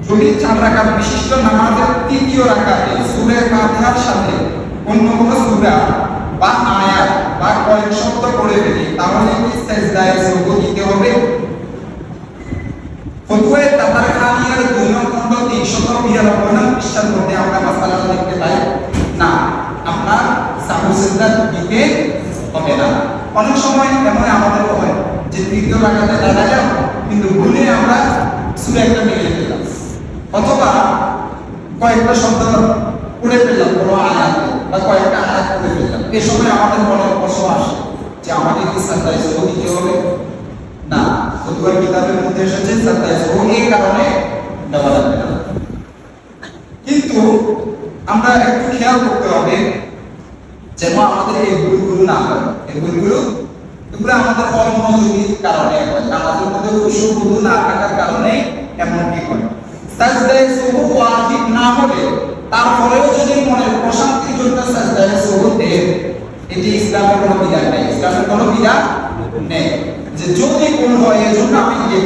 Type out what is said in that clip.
যদি 4 রাকাত বিশিষ্ট নামাজের তৃতীয় রাকাতে সূরা ফাতিহার সাথে অন্য কোনো সূরা বা আয়াত বা কয়েক শব্দ পড়ে ফেলি তাহলে কি সিজদায়ে সাহু দিতে হবে? ফতোয়ায়ে তাবারখানিয়ার 2 নং খণ্ড 392 নং পৃষ্ঠার মধ্যে আমরা মাসালাটা দেখতে পাই না, আপনার সাহু সিজদা দিতে হবে না। অনেক সময় এমন আমাদের হয় যে তৃতীয় রাকাতে দাঁড়ালাম কিন্তু ভুলে আমরা সূরা একটা মিলে ফেললাম অথবা কয়েকটা শব্দ পড়ে ফেললাম কোনো আয়াতে বা কয়েকটা আয়াত পড়ে ফেললাম। এই সময় আমাদের মনে প্রশ্ন আসে যে আমাদের কি সিজদায়ে সাহু দিতে হবে? না, ফতোয়ার কিতাবের মধ্যে এসেছে সিজদায়ে সাহু এই কারণে দেওয়া যাবে না। কিন্তু আমরা একটু খেয়াল করতে হবে যেন আমাদের এই ভুলগুলো না হয়। এই ভুলগুলো আমাদের অমনোযোগীর কারণে হয়, আমাদের মধ্যে খুশু না থাকার কারণে এমনটি হয়। সিজদায়ে সাহু ওয়াজিব না হলে তারপরেও যদি মনের প্রশান্তির জন্য সিজদায়ে সাহু দেন, এটি ইসলামের কোনো বিধান নেই। ইসলামের কোনো বিধান নেই যে যদি ভুল হয় এজন্য আমি দিয়ে